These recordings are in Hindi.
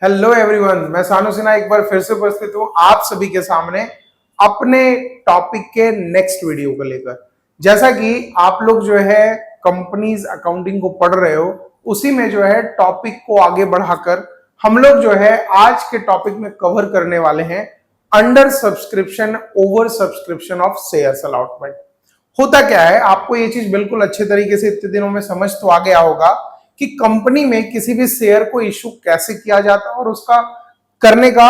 हेलो एवरीवन, मैं सानू सिन्हा एक बार फिर से उपस्थित हूं आप सभी के सामने अपने टॉपिक के नेक्स्ट वीडियो को लेकर। जैसा कि आप लोग जो है कंपनीज अकाउंटिंग को पढ़ रहे हो, उसी में जो है टॉपिक को आगे बढ़ाकर हम लोग जो है आज के टॉपिक में कवर करने वाले हैं under subscription over subscription of shares allotment. होता क्या है, आपको ये चीज बिल्कुल अच्छे तरीके से इतने दिनों में समझ तो आ गया होगा कि कंपनी में किसी भी शेयर को इशू कैसे किया जाता है और उसका करने का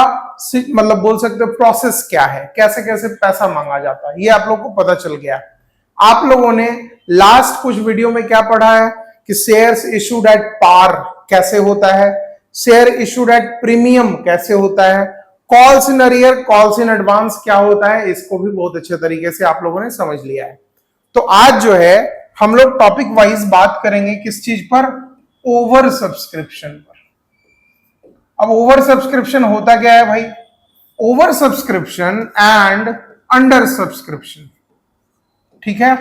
मतलब बोल सकते हो प्रोसेस क्या है, कैसे कैसे पैसा मांगा जाता है, ये आप लोगों को पता चल गया। आप लोगों ने लास्ट कुछ वीडियो में क्या पढ़ा है कि शेयर्स इशूड एट पार कैसे होता है, शेयर इशूड एट प्रीमियम कैसे होता है, calls in arrear calls in advance क्या होता है, इसको भी बहुत अच्छे तरीके से आप लोगों ने समझ लिया है। तो आज जो है हम लोग टॉपिक वाइज बात करेंगे किस चीज पर, ओवर सब्सक्रिप्शन पर। अब ओवर सब्सक्रिप्शन होता क्या है भाई, over subscription and under subscription. ठीक है,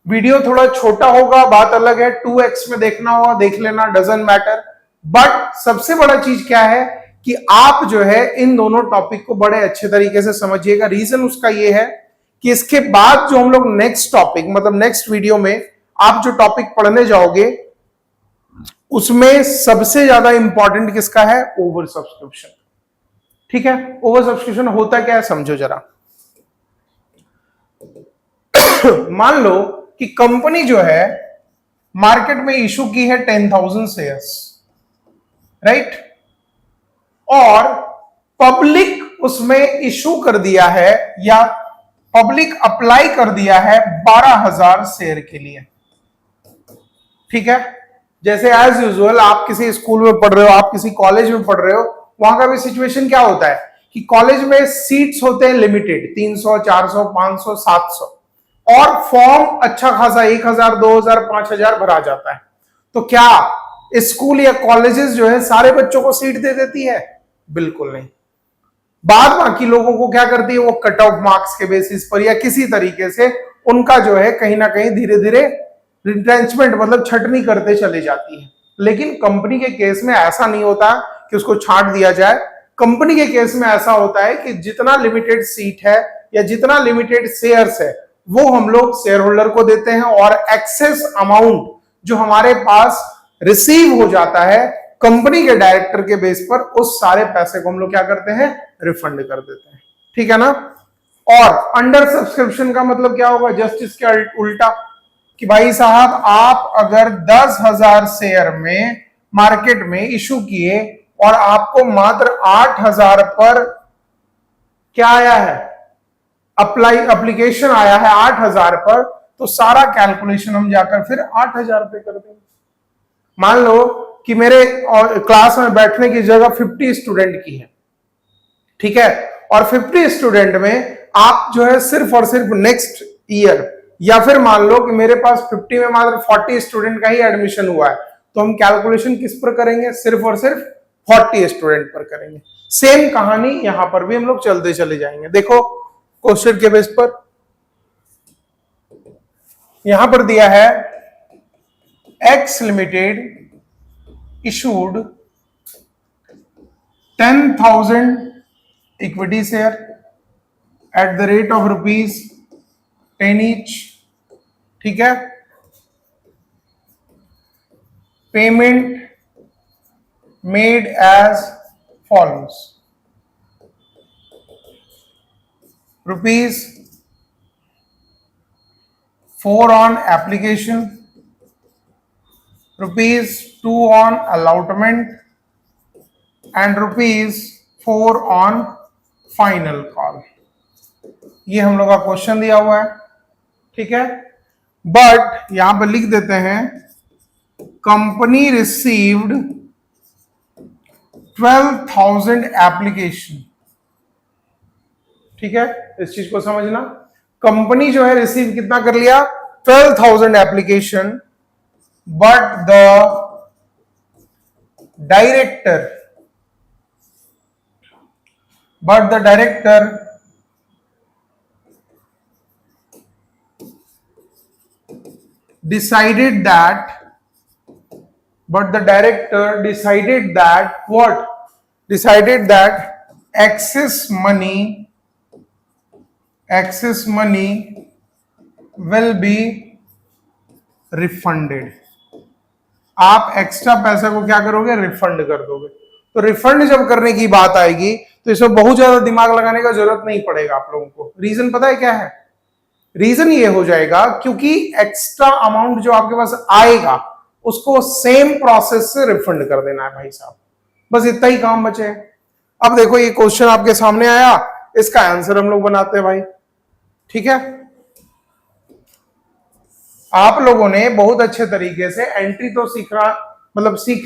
वीडियो थोड़ा छोटा होगा, बात अलग है, 2x में देखना होगा देख लेना, डजंट मैटर। बट सबसे बड़ा चीज क्या है कि आप जो है इन दोनों टॉपिक को बड़े अच्छे तरीके से समझिएगा। रीजन उसका ये है कि इसके बाद जो हम लोग नेक्स्ट टॉपिक मतलब नेक्स्ट वीडियो में आप जो टॉपिक पढ़ने जाओगे उसमें सबसे ज्यादा इंपॉर्टेंट किसका है, ओवर सब्सक्रिप्शन। ठीक है, ओवर सब्सक्रिप्शन होता क्या है समझो जरा। मान लो कि कंपनी जो है मार्केट में इशू की है 10,000 शेयर्स, राइट, और पब्लिक उसमें इशू कर दिया है या पब्लिक अप्लाई कर दिया है 12,000 शेयर के लिए। ठीक है, जैसे एज यूजुअल आप किसी स्कूल में पढ़ रहे हो, आप किसी कॉलेज में पढ़ रहे हो, वहां का भी सिचुएशन क्या होता है कि कॉलेज में सीट्स होते हैं लिमिटेड, 300 400 500 700, और फॉर्म अच्छा खासा 1,000 2,000 5,000 भरा जाता है। तो क्या स्कूल या कॉलेजेस जो है सारे बच्चों को सीट दे देती है? बिल्कुल नहीं। बाद बाकी लोगों को क्या करती है, वो कट ऑफ मार्क्स के बेसिस पर या किसी तरीके से उनका जो है कहीं ना कहीं धीरे धीरे रिट्रेंचमेंट मतलब छटनी करते चले जाती है। लेकिन कंपनी के केस में ऐसा नहीं होता कि उसको छांट दिया जाए। कंपनी के केस में ऐसा होता है कि जितना लिमिटेड सीट है या जितना लिमिटेड शेयर्स है वो हम लोग शेयर होल्डर को देते हैं, और एक्सेस अमाउंट जो हमारे पास रिसीव हो जाता है कंपनी के डायरेक्टर के बेस पर, उस सारे पैसे को हम लोग क्या करते हैं, रिफंड कर देते हैं। ठीक है ना। और अंडर सब्सक्रिप्शन का मतलब क्या होगा, जस्ट इसके उल्टा, कि भाई साहब आप अगर 10,000 शेयर में मार्केट में इशू किए और आपको मात्र 8,000 पर क्या आया है, एप्लीकेशन आया है 8,000 पर, तो सारा कैलकुलेशन हम जाकर फिर 8,000 पे कर देंगे। मान लो कि मेरे क्लास में बैठने की जगह 50 स्टूडेंट की है, ठीक है, और 50 स्टूडेंट में आप जो है सिर्फ और सिर्फ नेक्स्ट ईयर, या फिर मान लो कि मेरे पास 50 में मात्र 40 स्टूडेंट का ही एडमिशन हुआ है, तो हम कैलकुलेशन किस पर करेंगे, सिर्फ और सिर्फ 40 स्टूडेंट पर करेंगे। सेम कहानी यहां पर भी हम लोग चलते चले जाएंगे। देखो क्वेश्चन के बेस पर यहां पर दिया है X limited issued 10,000 equity share at the rate of ₹10 each. ठीक है, payment made as follows, ₹4 on application, ₹2 on allotment and ₹4 on final call. ये हम लोग का क्वेश्चन दिया हुआ है। ठीक है, बट यहां पर लिख देते हैं कंपनी रिसीव्ड 12,000 एप्लीकेशन। ठीक है, इस चीज को समझना, कंपनी जो है रिसीव कितना कर लिया, 12,000 application, but the director decided that what decided that excess money will be refunded. आप एक्स्ट्रा पैसा को क्या करोगे, रिफंड कर दोगे। तो रिफंड जब करने की बात आएगी तो इसमें बहुत ज्यादा दिमाग लगाने का जरूरत नहीं पड़ेगा आप लोगों को। रीजन पता है क्या है? रीजन ये हो जाएगा क्योंकि एक्स्ट्रा अमाउंट जो आपके पास आएगा उसको सेम प्रोसेस से रिफंड कर देना है भाई साहब, बस इतना ही काम बचे। अब देखो ये क्वेश्चन आपके सामने आया, इसका आंसर हम लोग बनाते हैं भाई, ठीक है। आप लोगों ने बहुत अच्छे तरीके से एंट्री तो सीख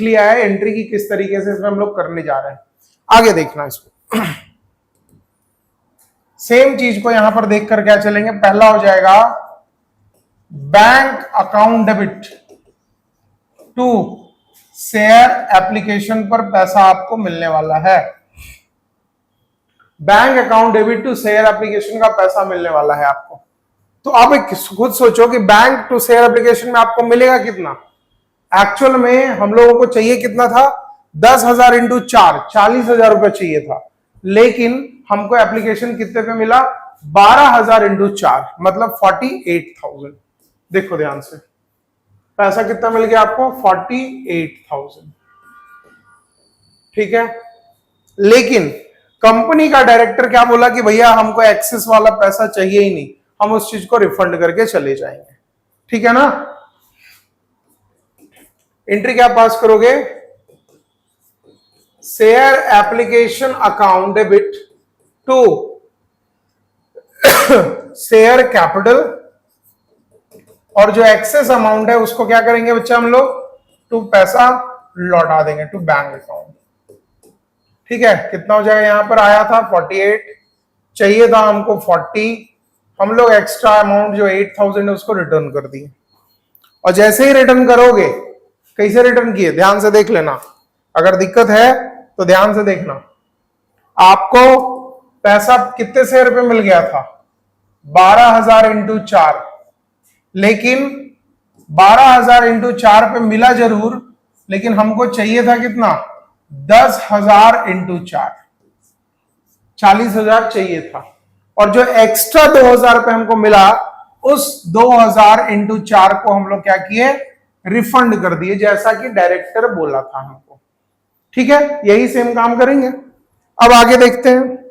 लिया है, एंट्री की किस तरीके से इसमें हम लोग करने जा रहे हैं। आगे देखना इसको। सेम चीज को यहां पर देखकर क्या चलेंगे, पहला हो जाएगा bank account debit to share application पर पैसा आपको मिलने वाला है। Bank account debit to share application का पैसा मिलने वाला है आपको। तो आप खुद सोचो कि बैंक टू शेयर एप्लीकेशन में आपको मिलेगा कितना। एक्चुअल में हम लोगों को चाहिए कितना था, 10,000 इंटू 4, 40,000 रुपए चाहिए था, लेकिन हमको एप्लीकेशन कितने पे मिला, 12,000 इंटू 4 मतलब 48,000। देखो ध्यान से, पैसा कितना मिल गया आपको, 48,000, ठीक है। लेकिन कंपनी का डायरेक्टर क्या बोला कि भैया हमको एक्सेस वाला पैसा चाहिए ही नहीं, हम उस चीज को रिफंड करके चले जाएंगे, ठीक है ना। एंट्री क्या पास करोगे, share application account debit to share capital, और जो एक्सेस अमाउंट है उसको क्या करेंगे बच्चा हम लोग, टू पैसा लौटा देंगे टू बैंक अकाउंट, ठीक है। कितना हो जाएगा, यहां पर आया था 48, चाहिए था हमको 40, हम लोग एक्स्ट्रा अमाउंट जो 8,000 है उसको रिटर्न कर दिए। और जैसे ही रिटर्न करोगे, कैसे रिटर्न किए ध्यान से देख लेना, अगर दिक्कत है तो ध्यान से देखना। आपको पैसा कितने शेयर पे मिल गया था, 12,000 इंटू 4, लेकिन 12,000 इंटू 4 पे मिला जरूर, लेकिन हमको चाहिए था कितना, 10,000 इंटू 4, 40,000 चाहिए था। और जो एक्स्ट्रा 2,000 रुपए हमको मिला, उस 2,000 इंटू 4 को हम लोग क्या किए, रिफंड कर दिए, जैसा कि डायरेक्टर बोला था हमको, ठीक है। यही सेम काम करेंगे। अब आगे देखते हैं,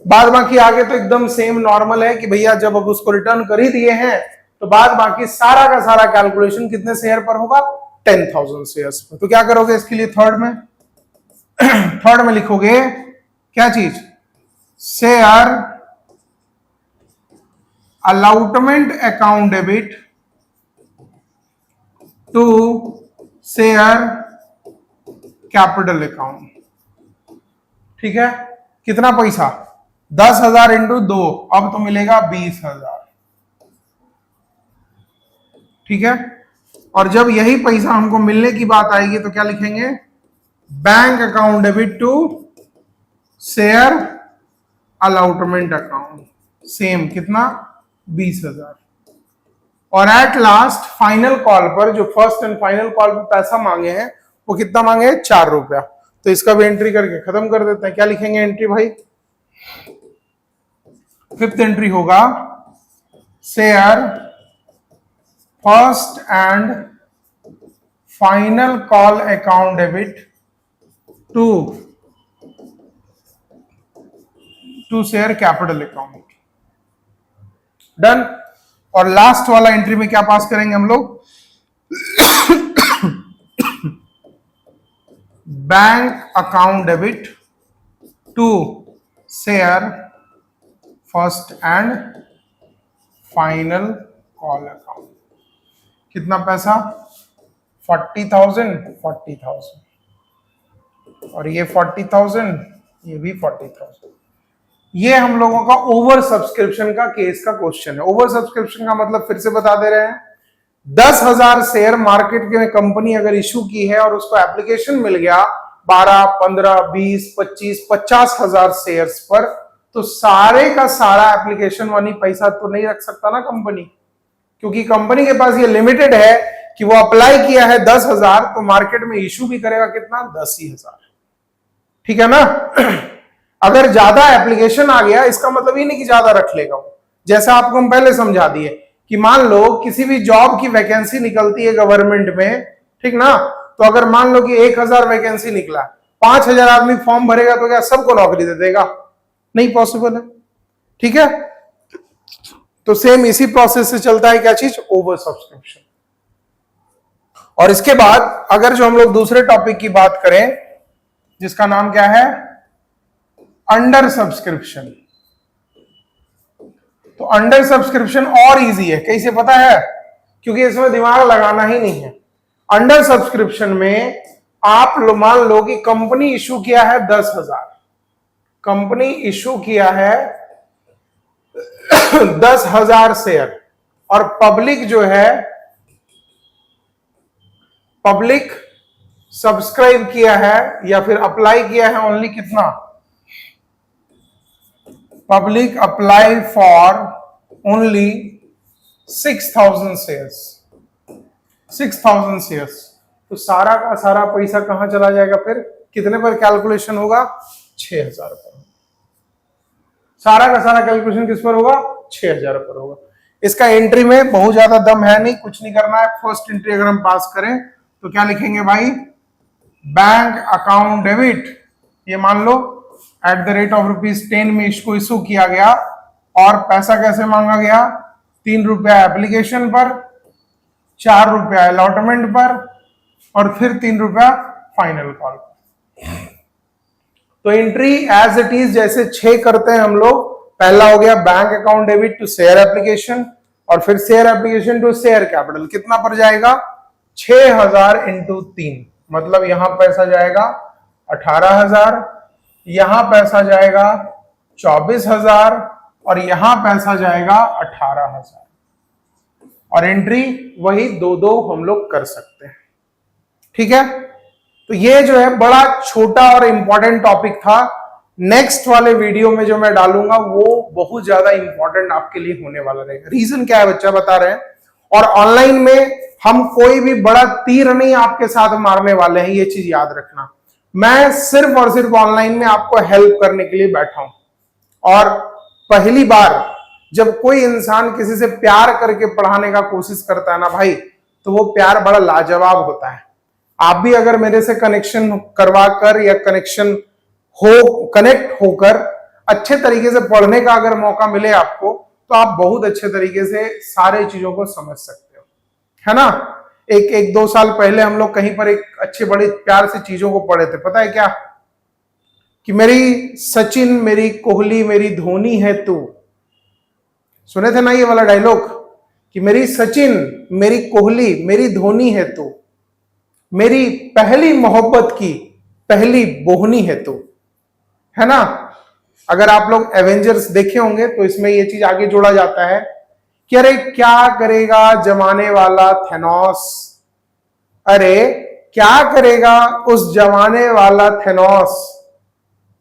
बाद बाकी आगे तो एकदम सेम नॉर्मल है कि भैया जब अब उसको रिटर्न कर ही दिए हैं तो बाद बाकी सारा का सारा कैलकुलेशन कितने शेयर पर होगा, 10,000 शेयर्स पर। तो क्या करोगे इसके लिए, थर्ड में लिखोगे क्या चीज, share allotment account debit to share capital account, ठीक है। कितना पैसा, 10,000 इंटू 2, अब तो मिलेगा 20,000, ठीक है। और जब यही पैसा हमको मिलने की बात आएगी तो क्या लिखेंगे, bank account debit to share allotment account, same कितना, 20,000। और एट लास्ट फाइनल कॉल पर, जो फर्स्ट एंड फाइनल कॉल पर पैसा मांगे हैं वो कितना मांगे हैं, 4 रुपया। तो इसका भी एंट्री करके खत्म कर देते हैं। क्या लिखेंगे एंट्री भाई, फिफ्थ एंट्री होगा, share first and final call account debit to share capital account, done. और लास्ट वाला एंट्री में क्या पास करेंगे हम लोग, bank account debit to share first and final call account. कितना पैसा, 40,000 और ये 40,000, ये भी 40,000। ये हम लोगों का ओवर सब्सक्रिप्शन का केस का क्वेश्चन है। ओवर सब्सक्रिप्शन का मतलब फिर से बता दे रहे हैं, 10,000 शेयर मार्केट में कंपनी अगर इशू की है और उसको एप्लीकेशन मिल गया 12, 15, 20, 25, 50,000 शेयर्स पर, तो सारे का सारा एप्लीकेशन मनी पैसा तो नहीं रख सकता ना कंपनी, क्योंकि कंपनी के पास ये लिमिटेड है कि वो अप्लाई किया है 10,000, तो मार्केट में इशू भी करेगा कितना, 10,000। ठीक है ना। अगर ज्यादा एप्लीकेशन आ गया इसका मतलब ये नहीं कि ज्यादा रख लेगा वो। जैसा आपको हम पहले समझा दिए कि मान लो किसी भी जॉब की वैकेंसी निकलती है गवर्नमेंट में, ठीक ना, तो अगर मान लो कि 1000 वैकेंसी निकला, 5000 आदमी फॉर्म भरेगा तो क्या सबको नौकरी दे देगा? नहीं पॉसिबल है। ठीक है, तो सेम इसी प्रोसेस से चलता है क्या चीज? Over subscription. और इसके बाद अगर जो हम लोग दूसरे टॉपिक की बात करें जिसका नाम क्या है? Under subscription. तो अंडर सब्सक्रिप्शन और इजी है, कैसे पता है? क्योंकि इसमें दिमाग लगाना ही नहीं है। अंडर सब्सक्रिप्शन में आप मान लो कि कंपनी इशू किया है 10,000, कंपनी इशू किया है 10,000 शेयर, और पब्लिक जो है, पब्लिक सब्सक्राइब किया है या फिर अप्लाई किया है ओनली कितना? Public apply for only 6,000 shares, 6,000 shares. तो सारा का सारा पैसा कहां चला जाएगा फिर? कितने पर कैलकुलेशन होगा? 6,000 पर। सारा का सारा कैलकुलेशन किस पर होगा? 6,000 पर होगा। इसका एंट्री में बहुत ज्यादा दम है नहीं, कुछ नहीं करना है। फर्स्ट एंट्री अगर हम पास करें तो क्या लिखेंगे भाई? बैंक अकाउंट डेबिट, ये मान लो @10 में इसको इशू किया गया, और पैसा कैसे मांगा गया? 3 रुपया एप्लीकेशन पर, 4 रुपया अलॉटमेंट पर, और फिर 3 रुपया फाइनल कॉल। तो एंट्री एज इट इज जैसे 6 करते हैं हम लोग। पहला हो गया bank account debit to share application, और फिर share application to share capital. कितना पर जाएगा? 6,000 इंटू 3, मतलब यहां पैसा जाएगा 18,000, यहां पैसा जाएगा 24,000, और यहां पैसा जाएगा 18,000। और एंट्री वही 2-2 हम लोग कर सकते हैं। ठीक है, तो ये जो है बड़ा छोटा और इंपॉर्टेंट टॉपिक था। नेक्स्ट वाले वीडियो में जो मैं डालूंगा वो बहुत ज्यादा इंपॉर्टेंट आपके लिए होने वाला रहेगा। रीजन क्या है बच्चा बता रहे हैं। और ऑनलाइन में हम कोई भी बड़ा तीर नहीं आपके साथ मारने वाले हैं, ये चीज याद रखना। मैं सिर्फ और सिर्फ ऑनलाइन में आपको हेल्प करने के लिए बैठा हूं। और पहली बार जब कोई इंसान किसी से प्यार करके पढ़ाने का कोशिश करता है ना भाई, तो वो प्यार बड़ा लाजवाब होता है। आप भी अगर मेरे से कनेक्शन करवा कर या कनेक्ट होकर अच्छे तरीके से पढ़ने का अगर मौका मिले आपको, तो आप बहुत अच्छे तरीके से सारे चीजों को समझ सकते हो, है ना। एक 2 साल पहले हम लोग कहीं पर एक अच्छे बड़े प्यार से चीजों को पढ़े थे, पता है क्या? कि मेरी सचिन, मेरी कोहली, मेरी धोनी है तू। सुने थे ना ये वाला डायलॉग कि मेरी सचिन, मेरी कोहली, मेरी धोनी है तू, मेरी पहली मोहब्बत की पहली बोहनी है तू, है ना। अगर आप लोग एवेंजर्स देखे होंगे तो इसमें ये चीज आगे जोड़ा जाता है कि अरे क्या करेगा जमाने वाला थेनोस, अरे क्या करेगा उस जमाने वाला थेनोस,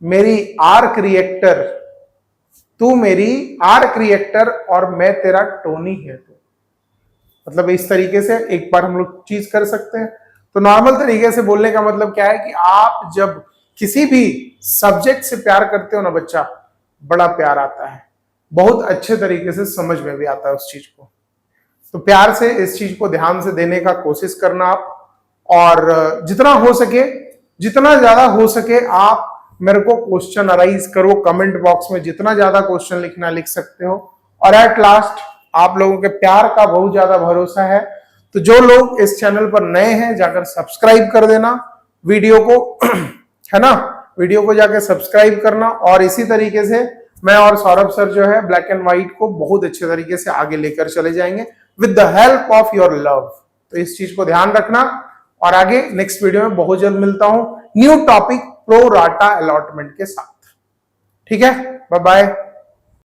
मेरी आर्क रिएक्टर, तू मेरी आर्क रिएक्टर और मैं तेरा टोनी है तू। मतलब इस तरीके से एक बार हम लोग चीज कर सकते हैं। तो नॉर्मल तरीके से बोलने का मतलब क्या है कि आप जब किसी भी सब्जेक्ट से प्यार करते हो ना बच्चा, बड़ा प्यार आता है, बहुत अच्छे तरीके से समझ में भी आता है उस चीज को। तो प्यार से इस चीज को ध्यान से देने का कोशिश करना आप, और जितना हो सके, जितना ज्यादा हो सके आप मेरे को क्वेश्चन अराइज करो कमेंट बॉक्स में। जितना ज्यादा क्वेश्चन लिखना लिख सकते हो। और एट लास्ट आप लोगों के प्यार का बहुत ज्यादा भरोसा है, तो जो लोग इस चैनल पर नए हैं जाकर सब्सक्राइब कर देना वीडियो को, है ना। वीडियो को जाकर सब्सक्राइब करना। और इसी तरीके से मैं और सौरभ सर जो है ब्लैक एंड व्हाइट को बहुत अच्छे तरीके से आगे लेकर चले जाएंगे with the help of your love. तो इस चीज को ध्यान रखना। और आगे नेक्स्ट वीडियो में बहुत जल्द मिलता हूं new topic pro rata allotment के साथ। ठीक है, बाय बाय।